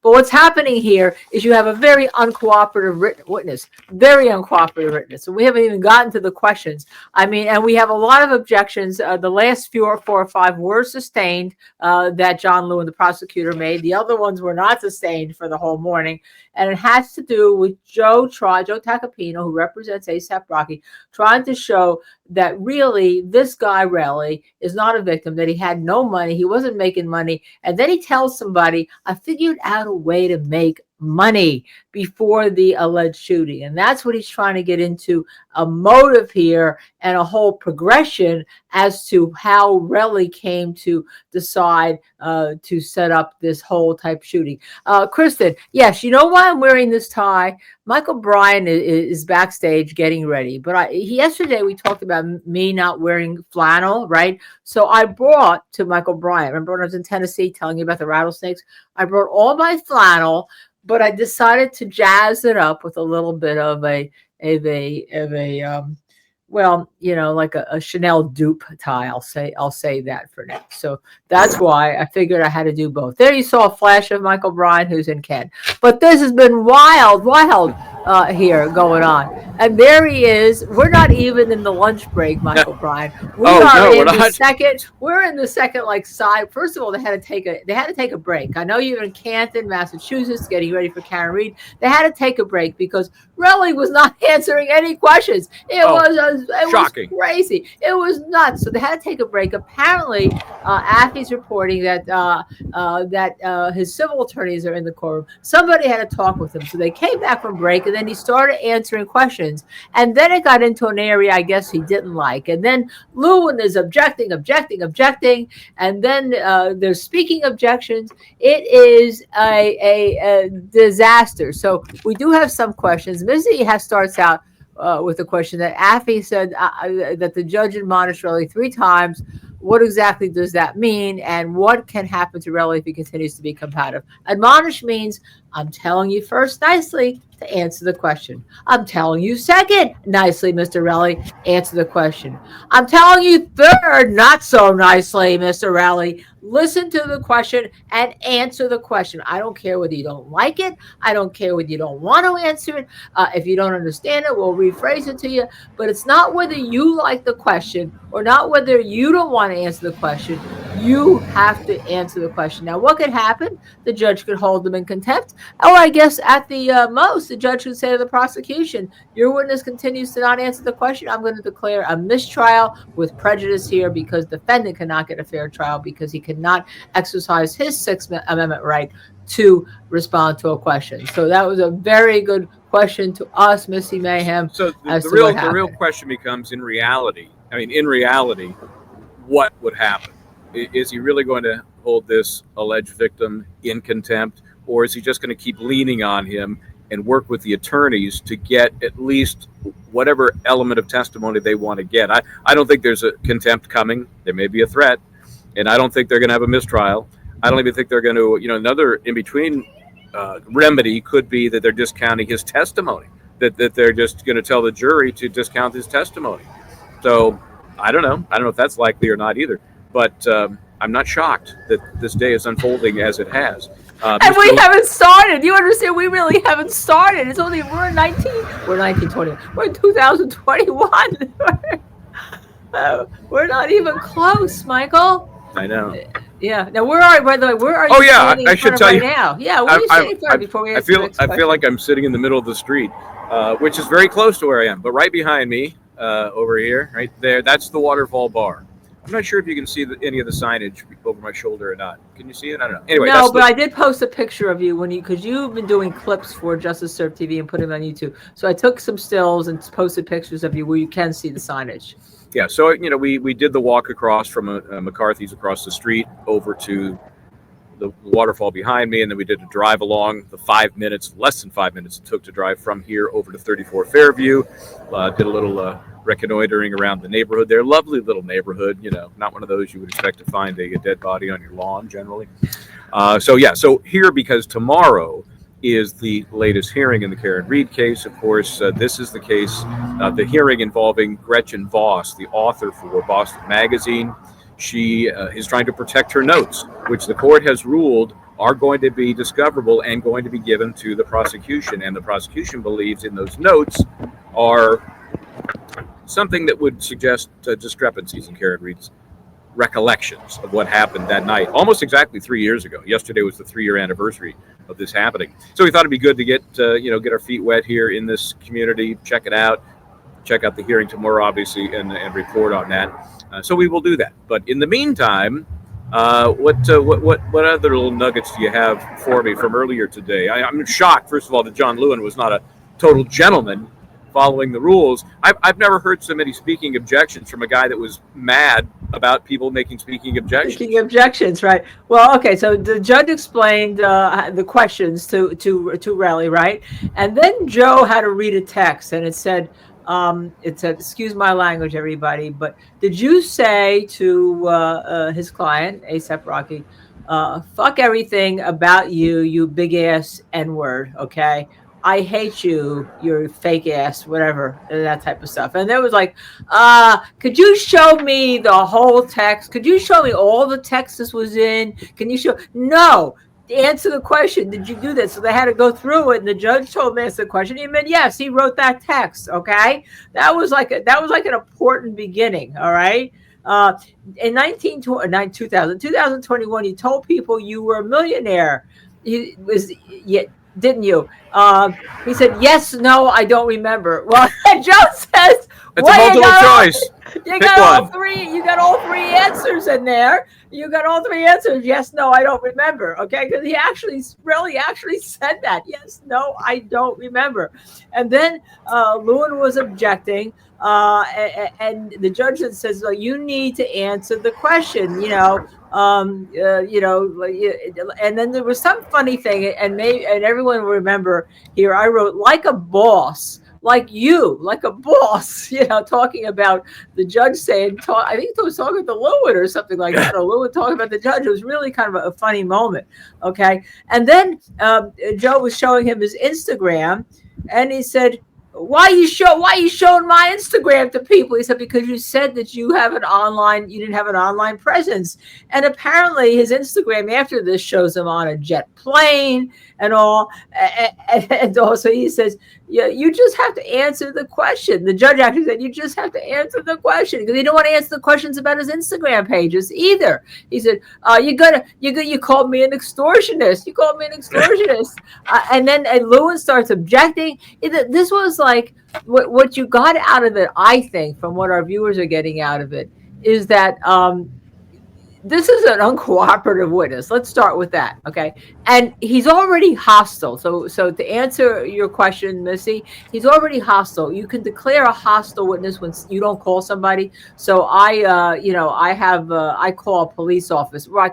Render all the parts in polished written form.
But what's happening here is you have a very uncooperative witness, very uncooperative witness. So we haven't even gotten to the questions. I mean, and we have a lot of objections. The last four or five were sustained that John Lewin, the prosecutor, made. The other ones were not sustained for the whole morning. And it has to do with Joe Tacopino, who represents ASAP Rocky, trying to show that really this guy Relly is not a victim, that he had no money, he wasn't making money. And then he tells somebody, I figured out a way to make money before the alleged shooting. And that's what he's trying to get into, a motive here and a whole progression as to how Relly came to decide to set up this whole type shooting. Kristen, yes, you know why I'm wearing this tie? Michael Bryan is backstage getting ready, but yesterday we talked about me not wearing flannel, right? So I brought to Michael Bryan, remember when I was in Tennessee telling you about the rattlesnakes? I brought all my flannel, but I decided to jazz it up with a little bit of a well, you know, like a Chanel dupe tie. I'll say that for now. So that's why I figured I had to do both. There you saw a flash of Michael Bryan, who's in Ken. But this has been wild here going on. And there he is. We're not even in the lunch break, Michael Bryan. We're in the second like side. First of all, they had to take a break. I know you're in Canton, Massachusetts, getting ready for Karen Reed. They had to take a break because Relly was not answering any questions. It was shocking. Was crazy. It was nuts. So they had to take a break. Apparently, Affy's reporting that his civil attorneys are in the courtroom. Somebody had to talk with him. So they came back from break, and then he started answering questions. And then it got into an area I guess he didn't like. And then Lewin is objecting. And then there's speaking objections. It is a disaster. So we do have some questions. Missy starts out with a question that Affy said that the judge admonished Relly 3 times. What exactly does that mean? And what can happen to Relly if he continues to be combative? Admonish means I'm telling you first nicely to answer the question. I'm telling you second nicely, Mr. Relly, answer the question. I'm telling you third, not so nicely, Mr. Relly. Listen to the question and answer the question. I don't care whether you don't like it. I don't care whether you don't want to answer it. If you don't understand it, we'll rephrase it to you. But it's not whether you like the question or not whether you don't want to answer the question. You have to answer the question. Now, what could happen? The judge could hold them in contempt. Or I guess at the most, the judge could say to the prosecution, your witness continues to not answer the question. I'm going to declare a mistrial with prejudice here because the defendant cannot get a fair trial because he cannot exercise his Sixth Amendment right to respond to a question. So that was a very good question to us, Missy Mayhem. So the real question becomes, in reality, what would happen? Is he really going to hold this alleged victim in contempt, or is he just going to keep leaning on him and work with the attorneys to get at least whatever element of testimony they want to get? I don't think there's a contempt coming. There may be a threat, and I don't think they're going to have a mistrial. I don't even think they're going to, another in-between remedy could be that they're discounting his testimony, that they're just going to tell the jury to discount his testimony. So I don't know. I don't know if that's likely or not either. But I'm not shocked that this day is unfolding as it has. And we haven't started. You understand? We really haven't started. It's only we're in 1920. We're in 2021. We're not even close, Michael. I know. Yeah. Now where are? By the way, where are you? Oh yeah, I should tell you now. Yeah. Where are you standing for before we? I feel like I'm sitting in the middle of the street, which is very close to where I am. But right behind me, over here, right there, that's the Waterfall Bar. I'm not sure if you can see any of the signage over my shoulder or not. Can you see it? I don't know. Anyway, no, but I did post a picture of you because you've been doing clips for Justice Served TV and put them on YouTube. So I took some stills and posted pictures of you where you can see the signage. Yeah, so we did the walk across from McCarthy's across the street over to the waterfall behind me, and then we did a drive along the less than 5 minutes it took to drive from here over to 34 Fairview. Did a little reconnoitering around the neighborhood there. Lovely little neighborhood, not one of those you would expect to find a dead body on your lawn generally. So here, because tomorrow is the latest hearing in the Karen Reed case. Of course, this is the case, the hearing involving Gretchen Voss, the author for Boston Magazine. She is trying to protect her notes, which the court has ruled are going to be discoverable and going to be given to the prosecution. And the prosecution believes in those notes are something that would suggest discrepancies in Karen Reed's recollections of what happened that night, almost exactly 3 years ago. Yesterday was the 3-year anniversary of this happening. So we thought it'd be good to get our feet wet here in this community, check it out, check out the hearing tomorrow, obviously, and report on that. So we will do that. But in the meantime, what other little nuggets do you have for me from earlier today? I'm shocked, first of all, that John Lewin was not a total gentleman following the rules. I've never heard so many speaking objections from a guy that was mad about people making speaking objections. Speaking objections, right? Well, okay. So the judge explained the questions to Relly, right? And then Joe had to read a text, and it said, "Excuse my language, everybody, but did you say to his client, ASAP Rocky, fuck everything about you, you big ass N-word, okay? I hate you, you're fake ass, whatever," and that type of stuff. And there was like, could you show me the whole text? Could you show me all the text this was in? Can you show? No. Answer the question. Did you do this? So they had to go through it, and the judge told me to answer the question. He meant yes, he wrote that text. Okay, that was like an important beginning. All right. In 2021, he told people you were a millionaire. He was didn't you? He said, yes, no, I don't remember. Well, Joe says, it's a multiple choice. You got all three. You got all three answers in there. You got all three answers. Yes, no, I don't remember. Okay, because he actually said that. Yes, no, I don't remember. And then Lewin was objecting, and the judge says, "Well, you need to answer the question." And then there was some funny thing, and everyone will remember here. I wrote like a boss. Like a boss, talking about the judge saying, I think he was talking to Lewin or something like that, or Lewin talking about the judge. It was really kind of a funny moment. Okay. And then Joe was showing him his Instagram, and he said, why are you showing my Instagram to people? He said, because you said that you didn't have an online presence. And apparently his Instagram after this shows him on a jet plane and all. And also he says, yeah, you just have to answer the question. The judge actually said, you just have to answer the question, because he didn't want to answer the questions about his Instagram pages either. He said, you called me an extortionist. You called me an extortionist. And then Lewin starts objecting. This was like what you got out of it, I think, from what our viewers are getting out of it, is that this is an uncooperative witness. Let's start with that, okay? And he's already hostile. So to answer your question, Missy, he's already hostile. You can declare a hostile witness when you don't call somebody. So I call a police officer. Well, I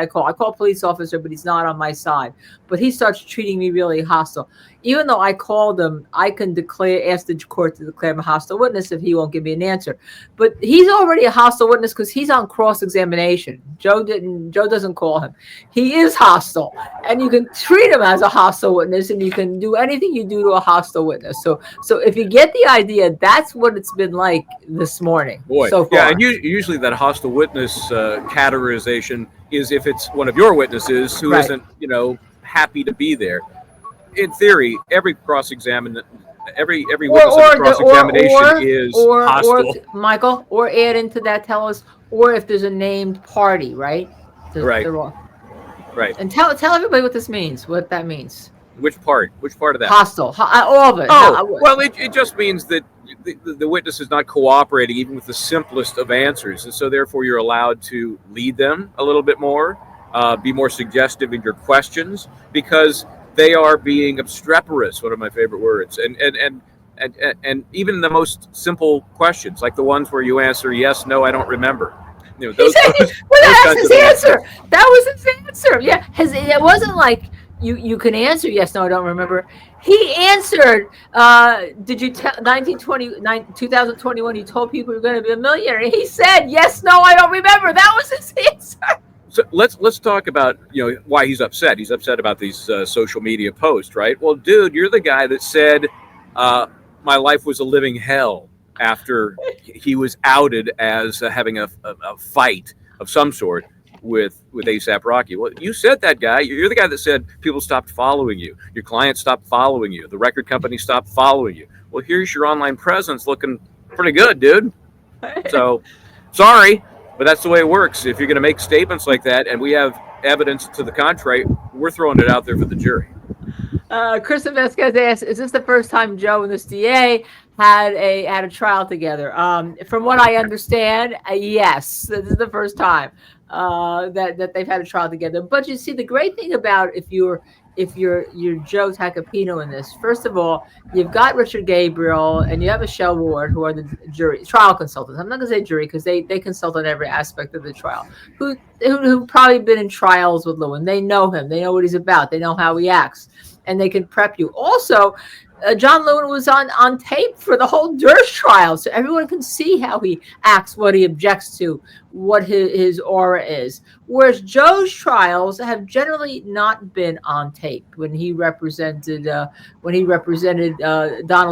call a police officer, but he's not on my side. But he starts treating me really hostile. Even though I called him, I can ask the court to declare him a hostile witness if he won't give me an answer. But he's already a hostile witness because he's on cross-examination. Joe doesn't call him. He is hostile, and you can treat him as a hostile witness, and you can do anything you do to a hostile witness. So if you get the idea, that's what it's been like this morning. Boy, so far. Yeah, and usually that hostile witness categorization is if it's one of your witnesses who Right. isn't, happy to be there. In theory, every cross-examination, every witness in cross-examination is hostile. Michael, or add into that, tell us, or if there's a named party, right? Right. Right. And tell everybody what this means, what that means. Which part? Which part of that? Hostile, all of it. Well, it just means that the witness is not cooperating even with the simplest of answers, and so therefore you're allowed to lead them a little bit more, be more suggestive in your questions, because they are being obstreperous, one of my favorite words, and even the most simple questions, like the ones where you answer yes, no, I don't remember. That was his answer. That was his answer. Yeah, it wasn't like you can answer yes, no, I don't remember. He answered, did you tell 2021 you told people you're going to be a millionaire? And he said yes, no, I don't remember. That was his answer. So let's talk about why he's upset. He's upset about these social media posts, right? Well, dude, you're the guy that said my life was a living hell after he was outed as having a fight of some sort. with ASAP Rocky. Well, you said that guy. You're the guy that said people stopped following you. Your clients stopped following you. The record company stopped following you. Well, here's your online presence looking pretty good, dude. So, sorry, but that's the way it works. If you're going to make statements like that and we have evidence to the contrary, we're throwing it out there for the jury. Kristen Vasquez asks, "Is this the first time Joe and this DA had a trial together?" From what I understand, yes, this is the first time that they've had a trial together. But you see, the great thing about if you're Joe Tacopino in this, first of all, you've got Richard Gabriel and you have Michelle Ward, who are the trial consultants. I'm not going to say jury because they consult on every aspect of the trial. Who probably been in trials with Lewin. They know him. They know what he's about. They know how he acts. And they can prep you. Also, John Lewin was on tape for the whole Durst trial, so everyone can see how he acts, what he objects to, what his aura is. Whereas Joe's trials have generally not been on tape. When he represented Donald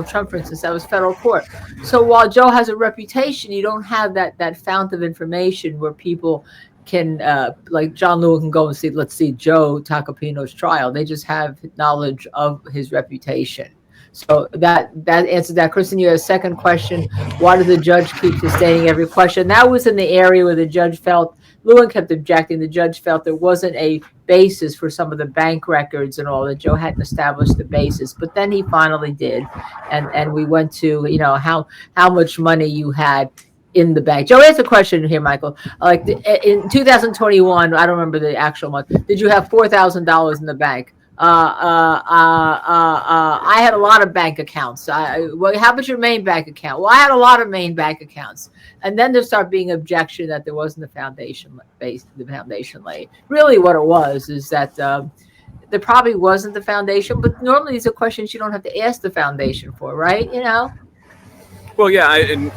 Trump, for instance, that was federal court. So while Joe has a reputation, you don't have that fount of information where people can like John Lewin can go and see, let's see Joe Tacopino's trial. They just have knowledge of his reputation. So that answers that. Kristen, you have a second question. Why does the judge keep sustaining every question? That was in the area where the judge felt Lewin kept objecting. The judge felt there wasn't a basis for some of the bank records and all that. Joe hadn't established the basis, but then he finally did, and we went to how much money you had in the bank. Joe, answer a question here, Michael. Like in 2021, I don't remember the actual month. Did you have $4,000 in the bank? I had a lot of bank accounts. Well, how about your main bank account? Well, I had a lot of main bank accounts. And then there started being objection that there wasn't the foundation laid. Really, what it was is that there probably wasn't the foundation. But normally, these are questions you don't have to ask the foundation for, right? Well, yeah,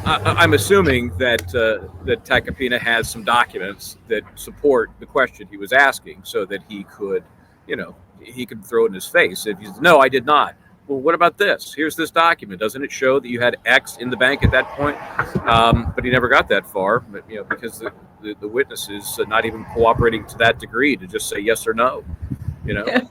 I'm assuming that Tacopina has some documents that support the question he was asking, so that he could, he could throw it in his face. If he's no, I did not. Well, what about this? Here's this document. Doesn't it show that you had X in the bank at that point? But he never got that far, because the witness is not even cooperating to that degree to just say yes or no. Yeah,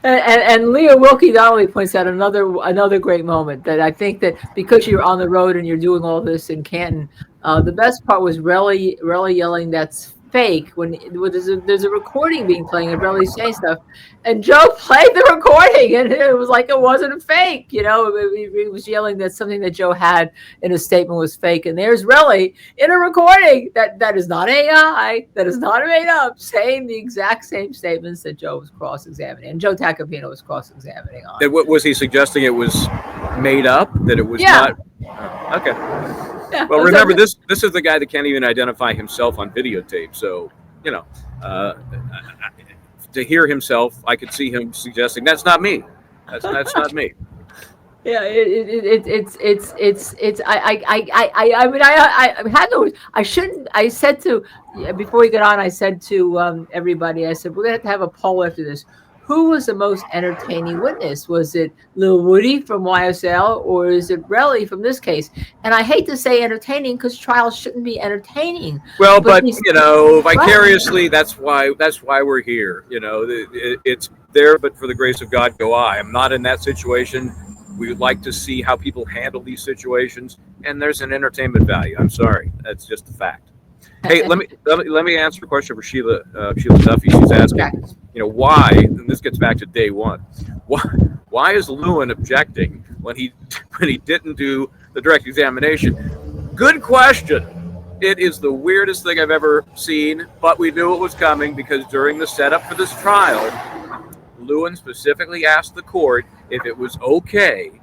and Leah Wilkie-Donnelly points out another great moment, that I think that because you're on the road and you're doing all this in Canton, the best part was Relly yelling, "That's fake," when there's a recording being playing and Relly's saying stuff, and Joe played the recording and it was like it wasn't a fake. He was yelling that something that Joe had in a statement was fake, and there's Relly in a recording that is not AI, that is not made up, saying the exact same statements that Joe was cross-examining, and Joe Tacopino was cross-examining on. And what was he suggesting? It was made up? That it was not? Okay. Yeah, well, remember, this is the guy that can't even identify himself on videotape. So, to hear himself, I could see him suggesting, "That's not me. That's not me." Yeah, I said to, before we get on, I said to everybody, I said, we're going to have a poll after this. Who was the most entertaining witness? Was it Lil Woody from YSL, or is it Relly from this case? And I hate to say entertaining because trials shouldn't be entertaining. Well, but vicariously, that's why we're here. It's there, but for the grace of God go I. I'm not in that situation. We would like to see how people handle these situations, and there's an entertainment value. I'm sorry, that's just a fact. Hey, let me answer a question for Sheila Duffy. She's asking, why? And this gets back to day one. Why is Lewin objecting when he didn't do the direct examination? Good question. It is the weirdest thing I've ever seen, but we knew it was coming because during the setup for this trial, Lewin specifically asked the court if it was okay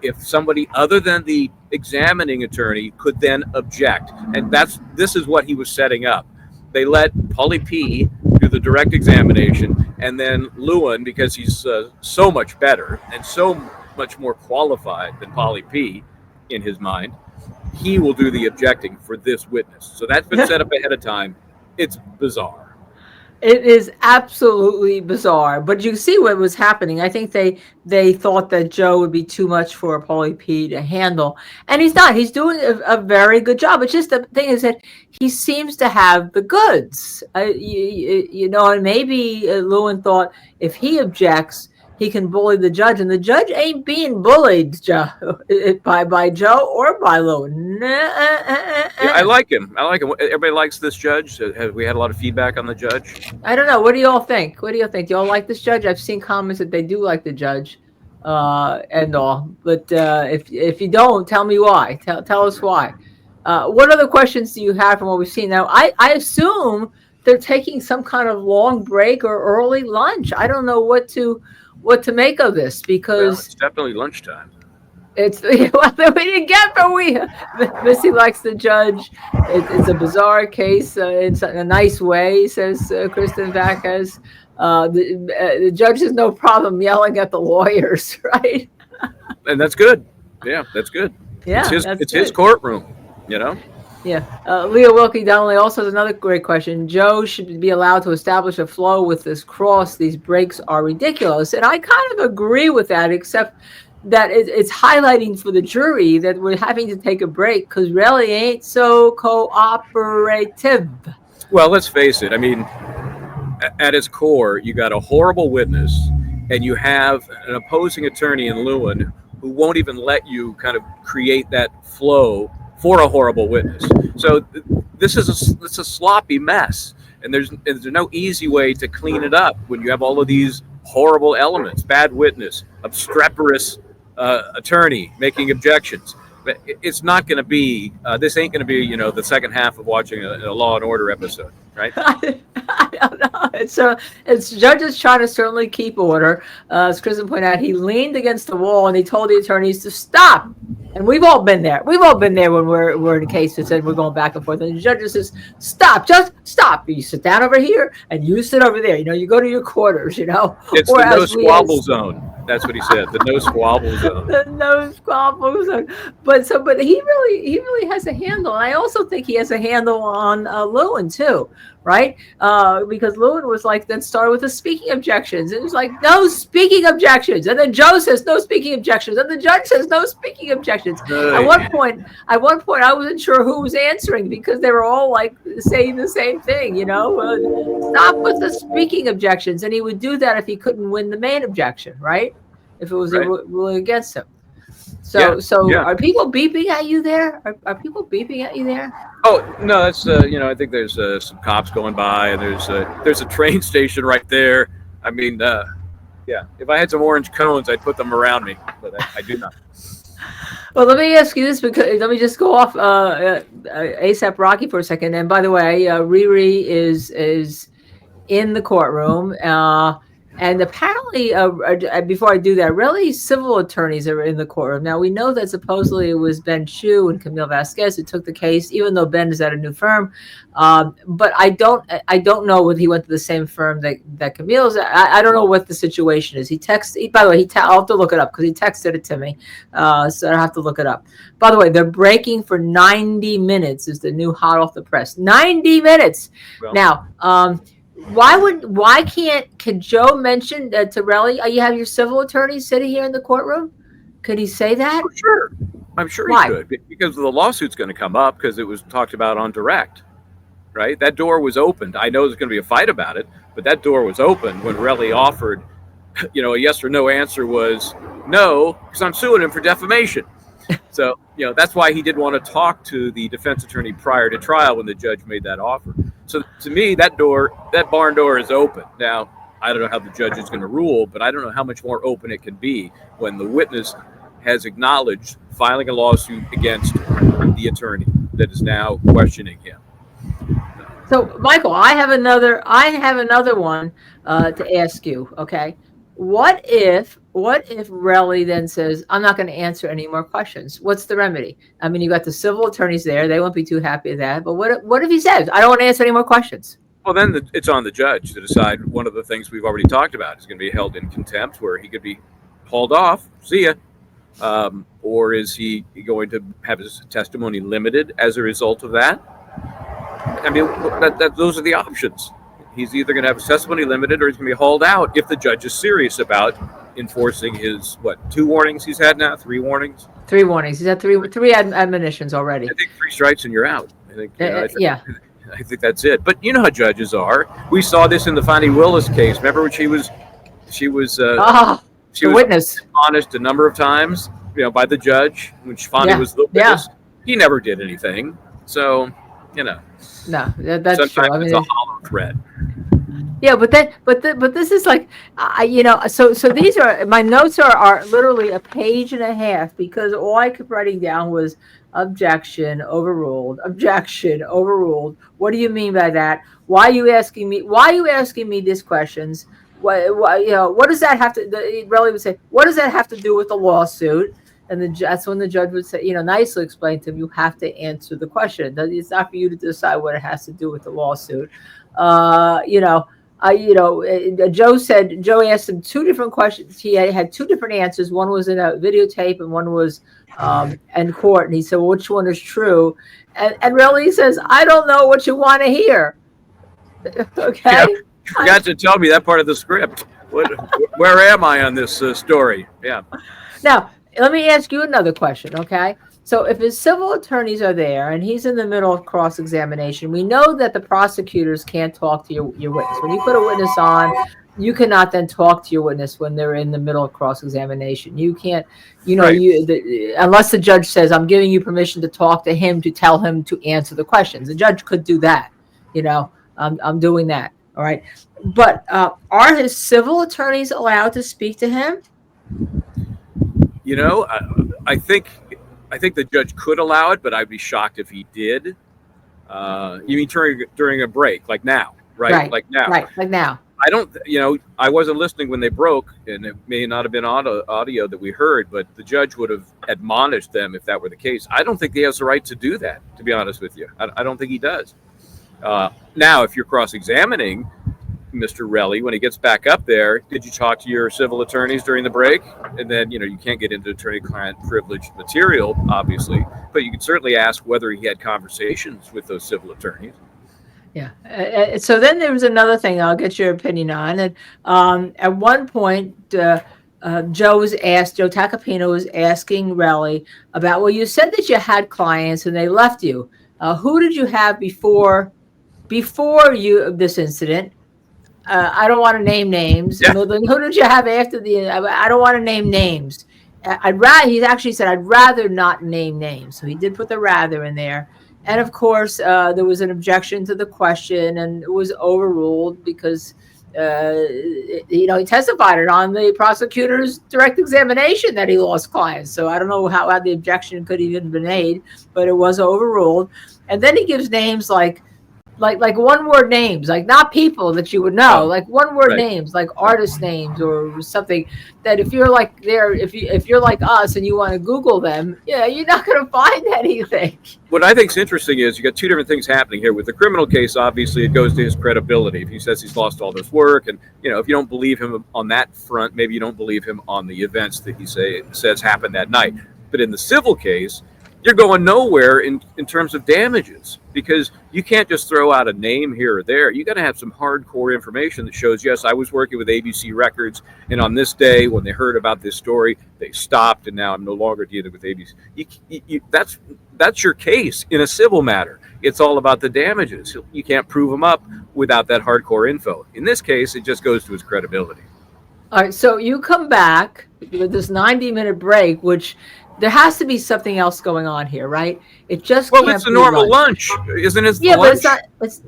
if somebody other than the examining attorney could then object. And this is what he was setting up. They let Pauly P do the direct examination, and then Lewin, because he's so much better and so much more qualified than Pauly P in his mind, he will do the objecting for this witness. So that's been set up ahead of time. It's bizarre. It is absolutely bizarre, but you see what was happening. I think they thought that Joe would be too much for Paulie P to handle, and he's not. He's doing a very good job. It's just the thing is that he seems to have the goods, and maybe Lewin thought if he objects, he can bully the judge, and the judge ain't being bullied, Joe, by Joe or by Lewin. Yeah, I like him. I like him. Everybody likes this judge. Have we had a lot of feedback on the judge? I don't know. What do you all think? What do you think? Do you all like this judge? I've seen comments that they do like the judge, and all. But if you don't, tell me why. Tell us why. What other questions do you have from what we've seen? Now, I assume they're taking some kind of long break or early lunch. I don't know what to make of this Well, because it's definitely lunchtime. it's we didn't get, but Missy likes the judge. It's a bizarre case in a nice way, says Kristen Vacquez. The judge has no problem yelling at the lawyers, right? And that's good. Yeah, that's good. Yeah, It's his courtroom, you know? Yeah. Leah Wilkie Donnelly also has another great question. Joe should be allowed to establish a flow with this cross. These breaks are ridiculous. And I kind of agree with that, except that it's highlighting for the jury that we're having to take a break because really ain't so cooperative. Well, let's face it. I mean, at its core, you got a horrible witness, and you have an opposing attorney in Lewin who won't even let you kind of create that flow for a horrible witness. So it's a sloppy mess, and there's no easy way to clean it up when you have all of these horrible elements: bad witness, obstreperous attorney making objections. But it's not going to be. This ain't going to be, the second half of watching a Law and Order episode, right? I don't know. It's judges trying to certainly keep order. As Kristen pointed out, he leaned against the wall and he told the attorneys to stop. And we've all been there. We've all been there when we're in a case that said we're going back and forth. And the judge says, stop, just stop. You sit down over here and you sit over there. You go to your quarters, It's or the no squabble zone. That's what he said. The no squabble zone. The no squabble zone. But he really has a handle. And I also think he has a handle on Lewin too, right? Because Lewin was like, then started with the speaking objections. It was like, no speaking objections. And then Joe says no speaking objections. And the judge says no speaking objections. At one point, I wasn't sure who was answering because they were all like saying the same thing, stop with the speaking objections. And he would do that if he couldn't win the main objection, right? If it was a ruling against him. So are people beeping at you there? Are people beeping at you there? Oh no, that's I think there's some cops going by, and there's a train station right there. I mean, if I had some orange cones, I'd put them around me, but I do not. Well, let me ask you this, because let me just go off ASAP Rocky for a second. And by the way, Riri is in the courtroom. And apparently, before I do that, really civil attorneys are in the courtroom. Now, we know that supposedly it was Ben Chu and Camille Vasquez who took the case, even though Ben is at a new firm. But I don't know whether he went to the same firm that Camille's at. I don't know what the situation is. By the way, I'll have to look it up because he texted it to me. So I have to look it up. By the way, they're breaking for 90 minutes is the new hot off the press. 90 minutes. Well, now, can Joe mention to Relly, you have your civil attorney sitting here in the courtroom? Could he say that? Oh, sure. I'm sure he could, because the lawsuit's going to come up because it was talked about on direct, right? That door was opened. I know there's going to be a fight about it, but that door was open when Relly offered, a yes or no answer was no, because I'm suing him for defamation. So, that's why he didn't want to talk to the defense attorney prior to trial when the judge made that offer. So to me, that barn door is open. Now, I don't know how the judge is going to rule, but I don't know how much more open it can be when the witness has acknowledged filing a lawsuit against the attorney that is now questioning him. So, Michael, I have another one to ask you. Okay, what if Relly then says, I'm not going to answer any more questions? What's the remedy? I mean, you got the civil attorneys there; they won't be too happy with that. But what if he says, I don't want to answer any more questions? Well, then it's on the judge to decide. One of the things we've already talked about is going to be held in contempt, where he could be hauled off. See ya. Or is he going to have his testimony limited as a result of that? I mean, those are the options. he's either going to have his testimony limited or he's going to be hauled out if the judge is serious about enforcing his, what, 2 warnings he's had now, 3 warnings? 3 warnings. He's had three admonitions already. I think 3 strikes and you're out. I think, yeah. I think that's it. But you know how judges are. We saw this in the Fonnie Willis case. Remember when she was the witness admonished a number of times, by the judge when Fonnie was the witness. Yeah. He never did anything. So, No, that's sometimes true. I mean, it's a hollow threat. Yeah, but this is like, so these are, my notes are literally a page and a half, because all I kept writing down was objection, overruled, objection, overruled. What do you mean by that? Why are you asking me these questions? What does that have to, Relly would say, what does that have to do with the lawsuit? And that's when the judge would say, nicely explain to him, you have to answer the question. It's not for you to decide what it has to do with the lawsuit. Joe asked him 2 different questions. He had 2 different answers. One was in a videotape and one was in court. And he said, well, which one is true? And really he says, I don't know what you want to hear. Okay. You forgot to tell me that part of the script. Where am I on this story? Yeah. Now, let me ask you another question, okay? So if his civil attorneys are there and he's in the middle of cross-examination, we know that the prosecutors can't talk to your witness. When you put a witness on, you cannot then talk to your witness when they're in the middle of cross-examination. You can't, right. Unless the judge says, I'm giving you permission to talk to him, to tell him to answer the questions. The judge could do that. I'm doing that. All right. But are his civil attorneys allowed to speak to him? I think the judge could allow it, but I'd be shocked if he did. You mean during a break, like now, right? Like now. Right, like now. I don't, I wasn't listening when they broke, and it may not have been audio that we heard, but the judge would have admonished them if that were the case. I don't think he has the right to do that, to be honest with you. I don't think he does. Now, if you're cross-examining Mr. Relly, when he gets back up there, did you talk to your civil attorneys during the break? And then, you can't get into attorney-client privileged material, obviously, but you can certainly ask whether he had conversations with those civil attorneys. Yeah. So then there was another thing I'll get your opinion on. And at one point, Joe Tacopino was asking Relly about, well, you said that you had clients and they left you. Who did you have before this incident? I don't want to name names. Yeah. Who did you have after I don't want to name names. He actually said, I'd rather not name names. So he did put the rather in there. And of course, there was an objection to the question, and it was overruled because, he testified on the prosecutor's direct examination that he lost clients. So I don't know how the objection could even be made, but it was overruled. And then he gives names like 1-word names, like not people that you would know, like 1-word names, like artist names or something that if you're like if you're like us and you want to Google them, you're not going to find anything. What I think is interesting is you got 2 different things happening here. With the criminal case, obviously, it goes to his credibility. If he says he's lost all this work, and if you don't believe him on that front, maybe you don't believe him on the events that he says happened that night. But in the civil case, you're going nowhere in terms of damages, because you can't just throw out a name here or there. You got to have some hardcore information that shows, yes, I was working with ABC Records, and on this day when they heard about this story, they stopped, and now I'm no longer dealing with ABC. That's your case in a civil matter. It's all about the damages. You can't prove them up without that hardcore info. In this case, it just goes to his credibility. All right, so you come back with this 90-minute break, which there has to be something else going on here, right? It just can't it's a be normal lunch, isn't it? Yeah, but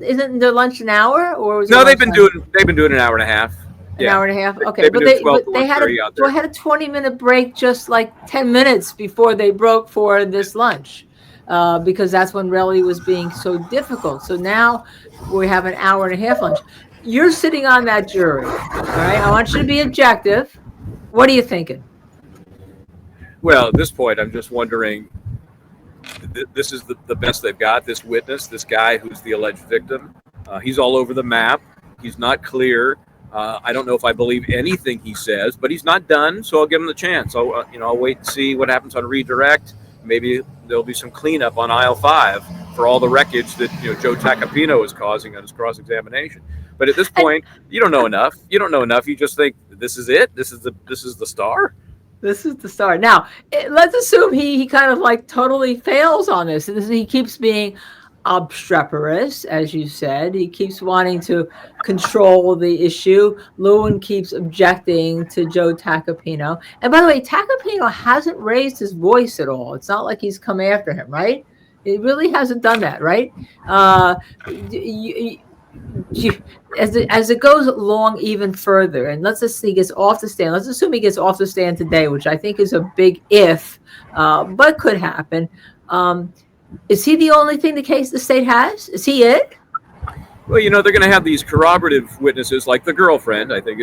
isn't the lunch an hour, or was it? No, they've been doing an hour and a half. An hour and a half. Okay, but they had a 20-minute break, just like 10 minutes before they broke for this lunch, because that's when Relly was being so difficult. So now we have an hour and a half lunch. You're sitting on that jury, all right? I want you to be objective. What are you thinking? Well, at this point, I'm just wondering, this is the best they've got, this witness, this guy who's the alleged victim. He's all over the map. He's not clear. I don't know if I believe anything he says, but he's not done, so I'll give him the chance. I'll wait and see what happens on redirect. Maybe there'll be some cleanup on aisle 5 for all the wreckage that Joe Tacopino is causing on his cross-examination. But at this point, you don't know enough. You don't know enough. You just think this is it. This is the star. This is the start. Now, let's assume he kind of like totally fails on this. And he keeps being obstreperous, as you said. He keeps wanting to control the issue. Lewin keeps objecting to Joe Tacopino. And by the way, Tacopino hasn't raised his voice at all. It's not like he's come after him, right? It really hasn't done that, right? As it goes along even further, and let's just say he gets off the stand. Let's assume he gets off the stand today, which I think is a big if, but could happen. Is he the only thing the state has? Is he it? Well, they're going to have these corroborative witnesses, like the girlfriend. I think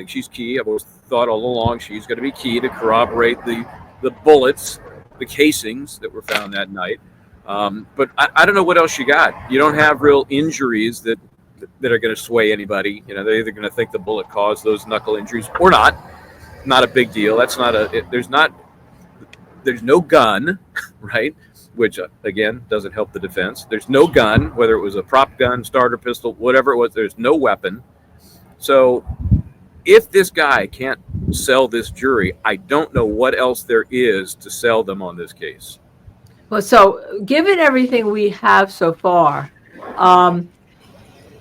she's key. I've always thought all along she's going to be key to corroborate the bullets, the casings that were found that night. But I don't know what else you got. You don't have real injuries that are going to sway anybody. They're either going to think the bullet caused those knuckle injuries or not. Not a big deal. That's not there's no gun, right? Which, again, doesn't help the defense. There's no gun, whether it was a prop gun, starter pistol, whatever it was, there's no weapon. So if this guy can't sell this jury, I don't know what else there is to sell them on this case. Well, so given everything we have so far,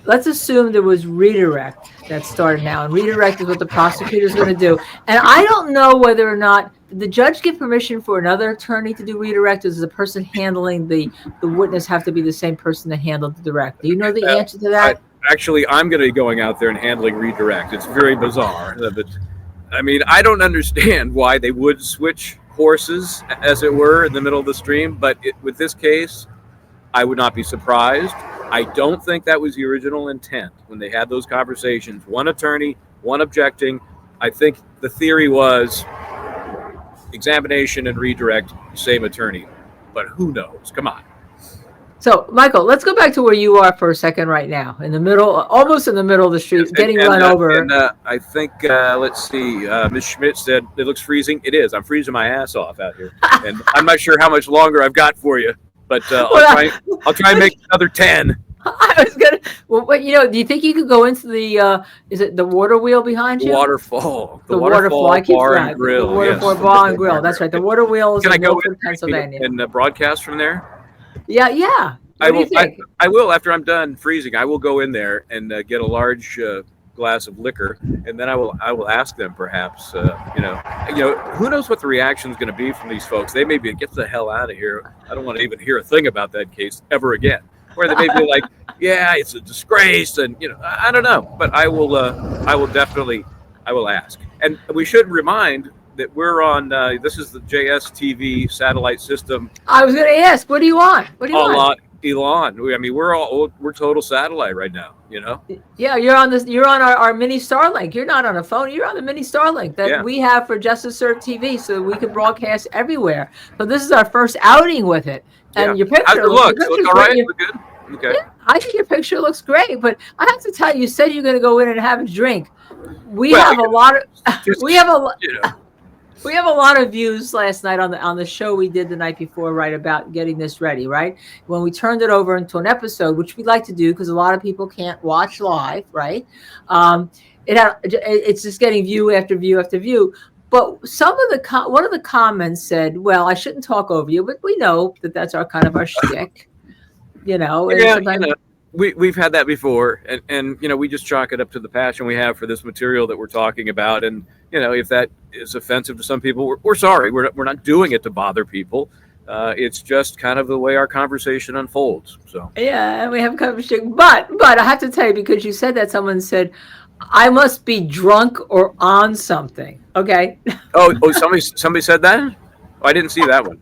let's assume there was redirect that started now. And redirect is what the prosecutor is going to do. And I don't know whether or not did the judge give permission for another attorney to do redirect? Or does the person handling the witness have to be the same person that handled the direct? Do you know the answer to that? Actually, I'm going to be going out there and handling redirect. It's very bizarre. But I mean, I don't understand why they would switch horses, as it were, in the middle of the stream. But with this case, I would not be surprised. I don't think that was the original intent when they had those conversations. One attorney, one objecting. I think the theory was examination and redirect, same attorney. But who knows? Come on. So, Michael, let's go back to where you are for a second right now, in the middle, almost in the middle of the street, getting run over. And I think, let's see, Ms. Schmidt said it looks freezing. It is. I'm freezing my ass off out here. And I'm not sure how much longer I've got for you, but I'll try and make another 10. I was going to, well, do you think you could go into the, is it the water wheel behind you? Waterfall. The waterfall. I keep Bar and Grill. The waterfall bar and grill. That's right. The water wheel is in Milford, Pennsylvania. And broadcast from there? Yeah. What do you think? I will, after I'm done freezing, I will go in there and get a large glass of liquor, and then I will ask them perhaps, who knows what the reaction is going to be from these folks. They may be, get the hell out of here. I don't want to even hear a thing about that case ever again. Or they may be like, yeah, it's a disgrace, and I don't know. But I will definitely ask. And we should remind that we're on. This is the JSTV satellite system. I was going to ask, what do you want? Elon. I mean, we're total satellite right now. Yeah, you're on our mini Starlink. You're not on a phone. You're on the mini Starlink that we have for Justice Serve TV, so we can broadcast everywhere. So this is our first outing with it. And your picture. How's it look? Look all right? Look good. Okay. Yeah, I think your picture looks great, but I have to tell you, you said you're going to go in and have a drink. We have a lot of views last night on the show we did the night before, right, about getting this ready, right? When we turned it over into an episode, which we like to do because a lot of people can't watch live, right? It's just getting view after view after view. But one of the comments said, "Well, I shouldn't talk over you, but we know that that's our kind of our shtick." We've had that before, and we just chalk it up to the passion we have for this material that we're talking about, and if that is offensive to some people, we're sorry. We're not doing it to bother people. It's just kind of the way our conversation unfolds. So yeah, and we have a conversation, but I have to tell you, because you said that, someone said I must be drunk or on something. Okay. Oh, somebody said that? Oh, I didn't see that one.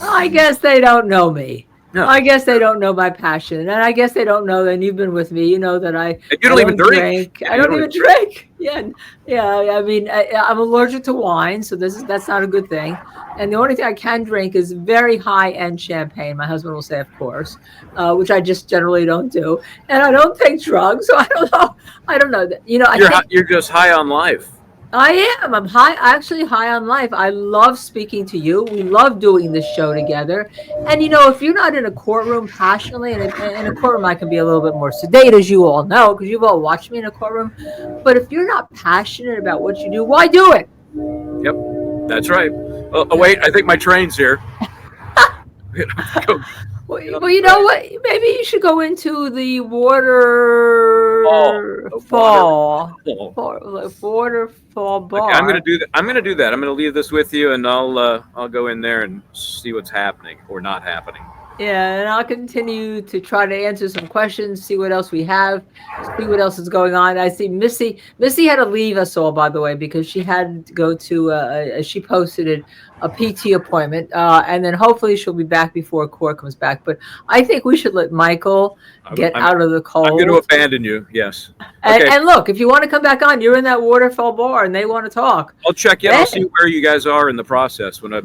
I guess they don't know me. No. I guess they don't know my passion, and I guess they don't know that you've been with me. You know that I. And you don't even drink. I don't even drink. Yeah. I mean, I'm allergic to wine, so that's not a good thing. And the only thing I can drink is very high-end champagne. My husband will say, of course, which I just generally don't do. And I don't take drugs, so I don't know. You're just high on life. I am. I'm high, actually high on life. I love speaking to you. We love doing this show together. And if you're not in a courtroom passionately, and in a courtroom, I can be a little bit more sedate, as you all know, because you've all watched me in a courtroom. But if you're not passionate about what you do, why do it? Yep, that's right. Oh, wait, I think my train's here. Go, Well, get on well, the you know train. what? Maybe you should go into the Fall, the waterfall. waterfall Okay, I'm gonna bar. do that. I'm gonna do that. I'm gonna leave this with you, and I'll go in there and see what's happening or not happening. Yeah, and I'll continue to try to answer some questions, see what else we have, see what else is going on. I see Missy. Missy had to leave us all, by the way, because she had to go to. She posted it, a PT appointment, and then hopefully she'll be back before court comes back. But I think we should let Michael I'm get I'm, out of the I'm going to cold. abandon you. Yes. And, Okay. and look, if you want to come back on, you're in that waterfall bar, and they want to talk. I'll check in. I'll see Hey. where you guys are in the process when I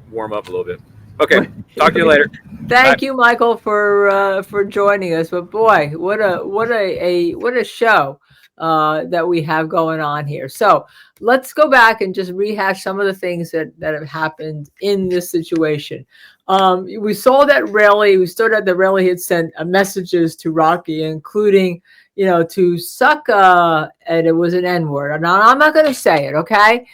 warm up a little bit. Okay. Talk to you later. Bye. Thank you, Michael, for joining us. But boy, what a show that we have going on here. So let's go back and just rehash some of the things that have happened in this situation. We saw that Rayleigh. We started that Rayleigh had sent messages to Rocky, including to suck, and it was an N word. Now I'm not going to say it. Okay.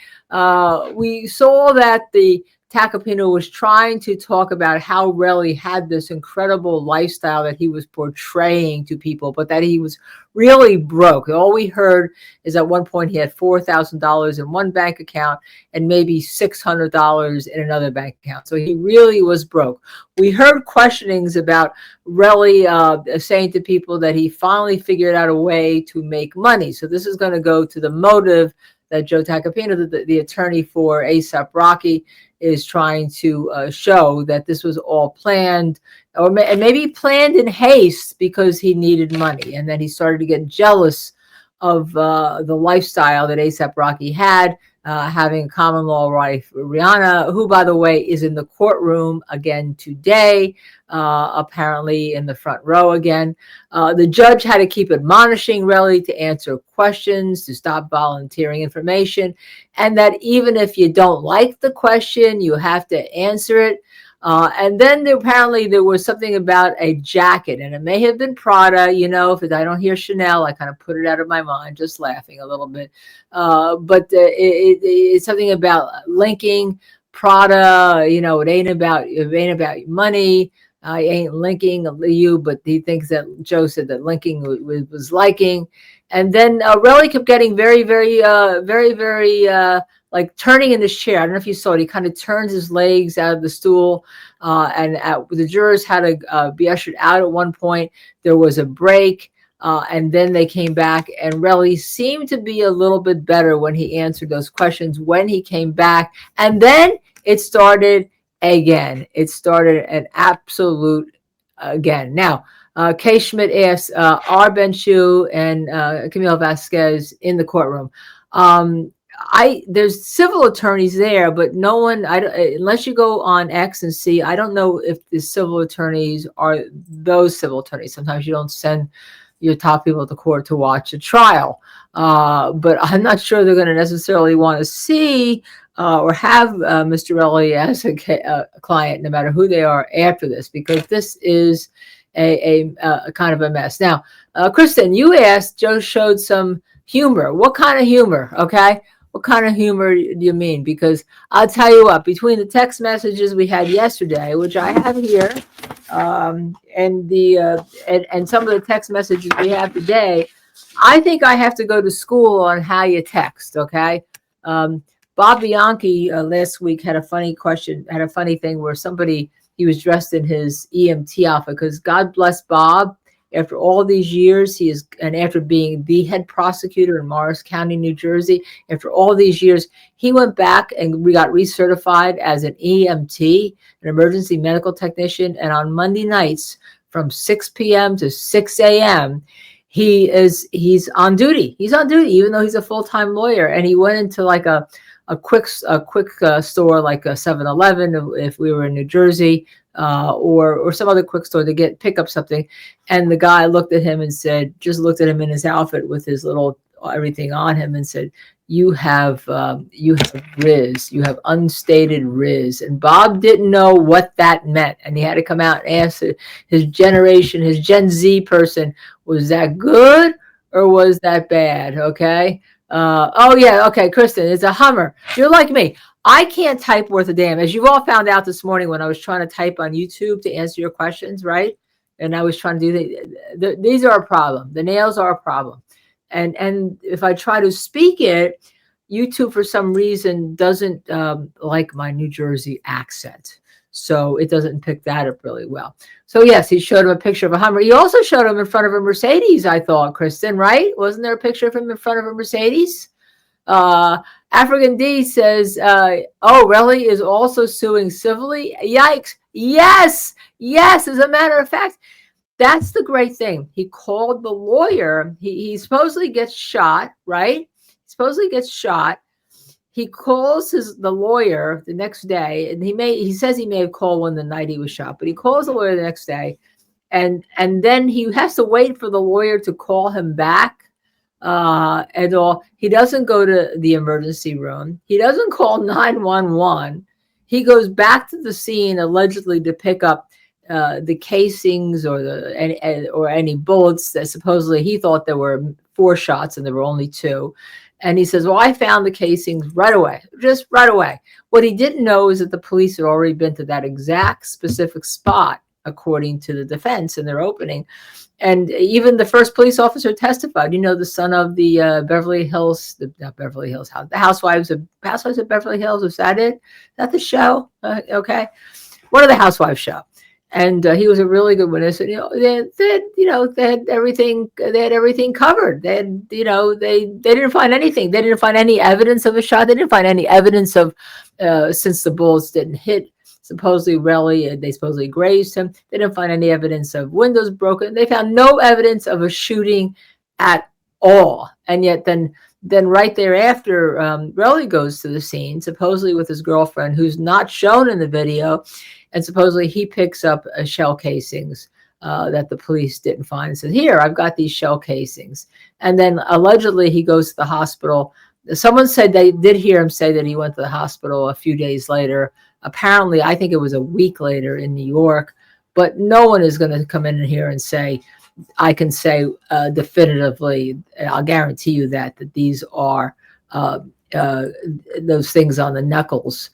We saw that the Tacopino was trying to talk about how Relly had this incredible lifestyle that he was portraying to people, but that he was really broke. All we heard is at one point he had $4,000 in one bank account and maybe $600 in another bank account. So he really was broke. We heard questionings about Relly saying to people that he finally figured out a way to make money. So this is going to go to the motive that Joe Tacopino, the attorney for ASAP Rocky, is trying to show that this was all planned, and maybe planned in haste because he needed money, and then he started to get jealous of the lifestyle that ASAP Rocky had, having common law wife Rihanna, who, by the way, is in the courtroom again today, apparently in the front row again. The judge had to keep admonishing Relly to answer questions, to stop volunteering information, and that even if you don't like the question, you have to answer it. And then apparently there was something about a jacket, and it may have been Prada. If I don't hear Chanel, I kind of put it out of my mind, just laughing a little bit. But it's something about linking Prada. It ain't about money. I ain't linking you, but he thinks that Joe said that linking was liking. And then Relly kept getting very, very, very, very, like turning in his chair. I don't know if you saw it. He kind of turns his legs out of the stool, and the jurors had to be ushered out at one point. There was a break, and then they came back, and Relly seemed to be a little bit better when he answered those questions when he came back. And then it started again. It started an absolute again. Now, Kay Schmidt asks, are Benshu and Camille Vasquez in the courtroom? There's civil attorneys there, but no one, unless you go on X and see, I don't know if the civil attorneys are those civil attorneys. Sometimes you don't send your top people to court to watch a trial. But I'm not sure they're going to necessarily want to see or have Mr. Relly as a client, no matter who they are after this, because this is a kind of a mess. Now, Kristen, you asked, Joe showed some humor. What kind of humor? Okay. What kind of humor do you mean? Because I'll tell you what, between the text messages we had yesterday, which I have here, and some of the text messages we have today, I think I have to go to school on how you text. Okay. Bob Bianchi last week had a funny thing where he was dressed in his EMT outfit, because God bless Bob. After all these years, and after being the head prosecutor in Morris County, New Jersey, after all these years, he went back and we got recertified as an EMT, an emergency medical technician. And on Monday nights from 6 p.m. to 6 a.m., he's on duty. He's on duty, even though he's a full-time lawyer. And he went into like a quick store, like a 7-Eleven if we were in New Jersey, or some other quick store to pick up something. And the guy looked at him and said, just looked at him in his outfit with his little everything on him and said, you have Riz, you have unstated Riz. And Bob didn't know what that meant. And he had to come out and ask his generation, his Gen Z person, was that good or was that bad? Okay. Oh yeah. Okay. Kristen, it's a Hummer. You're like me. I can't type worth a damn. As you all found out this morning when I was trying to type on YouTube to answer your questions, right? And I was trying to do these are a problem. The nails are a problem. And if I try to speak it, YouTube for some reason doesn't like my New Jersey accent. So it doesn't pick that up really well. So yes, he showed him a picture of a Hummer. He also showed him in front of a Mercedes, I thought, Kristen, right? Wasn't there a picture of him in front of a Mercedes? African D says, oh, Relly is also suing civilly. Yikes. Yes. Yes. As a matter of fact, that's the great thing. He called the lawyer. He supposedly gets shot, right? Supposedly gets shot. He calls the lawyer the next day, and he says he may have called one the night he was shot, but he calls the lawyer the next day, and then he has to wait for the lawyer to call him back. And all. He doesn't go to the emergency room. He doesn't call 911. He goes back to the scene allegedly to pick up the casings or any bullets that supposedly he thought there were 4 shots and there were only 2. And he says, well, I found the casings right away, just right away. What he didn't know is that the police had already been to that exact specific spot, according to the defense in their opening. And even the first police officer testified, the son of the Beverly Hills, not Beverly Hills, the Housewives of Beverly Hills. Is that it? Is that the show? Okay. One of the Housewives show. And he was a really good witness. And, they had everything. They had everything covered. They had, they didn't find anything. They didn't find any evidence of a shot. They didn't find any evidence of, since the bullets didn't hit supposedly Relly, they supposedly grazed him. They didn't find any evidence of windows broken. They found no evidence of a shooting at all. And yet then right thereafter, Relly goes to the scene, supposedly with his girlfriend, who's not shown in the video. And supposedly he picks up shell casings that the police didn't find and says, here, I've got these shell casings. And then allegedly he goes to the hospital. Someone said they did hear him say that he went to the hospital a few days later. Apparently, I think it was a week later in New York. But no one is going to come in here and say, I can say definitively, I'll guarantee you that these are those things on the knuckles,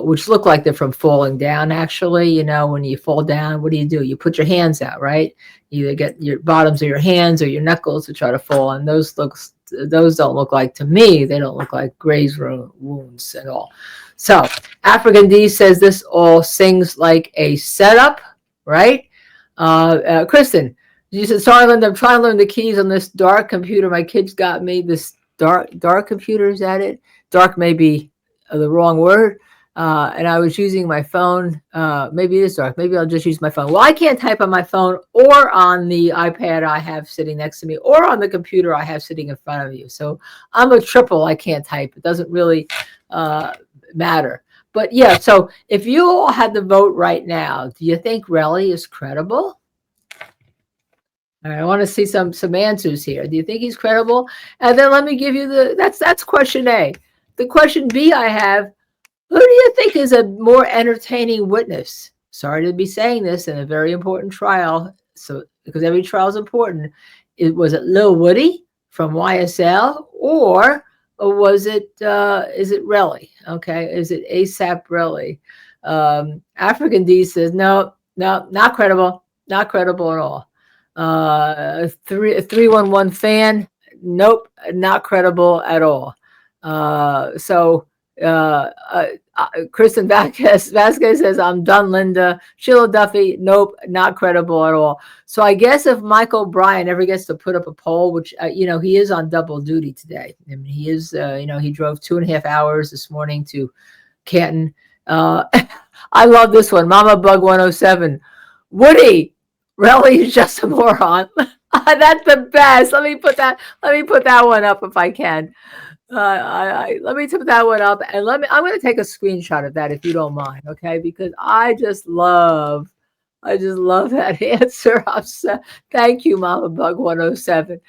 which look like they're from falling down. Actually, when you fall down, what do? You put your hands out, right? You either get your bottoms of your hands or your knuckles to try to fall. And those don't look like, to me, they don't look like graze wounds at all. So African D says this all sings like a setup, right? Kristen, you said, sorry, Linda, I'm trying to learn the keys on this dark computer. My kids got me this dark computer. Is that it? Dark may be the wrong word. And I was using my phone. Maybe it is dark. Maybe I'll just use my phone. Well, I can't type on my phone or on the iPad I have sitting next to me or on the computer I have sitting in front of you. So I'm a triple. I can't type. It doesn't really matter. But yeah, so if you all had the vote right now, do you think Relly is credible? All right, I want to see some answers here. Do you think he's credible? And then let me give you that's question A. The question B I have, who do you think is a more entertaining witness? Sorry to be saying this in a very important trial, so because every trial is important. Was it Lil Woody from YSL, or was it is it Relly? Okay, is it ASAP Relly? African D says no, not credible at all. 311 fan, nope, not credible at all. Kristen Vasquez says, I'm done, Linda. Sheila Duffy, nope, not credible at all. So I guess if Michael Bryan ever gets to put up a poll, which, he is on double duty today. I mean, he is, he drove 2.5 hours this morning to Canton. I love this one. Mama Bug 107. Woody, Relly is just a moron. That's the best. Let me put that one up if I can. Let me put that one up, and I'm going to take a screenshot of that if you don't mind, okay? Because I just love that answer. Thank you, Mama Bug 107.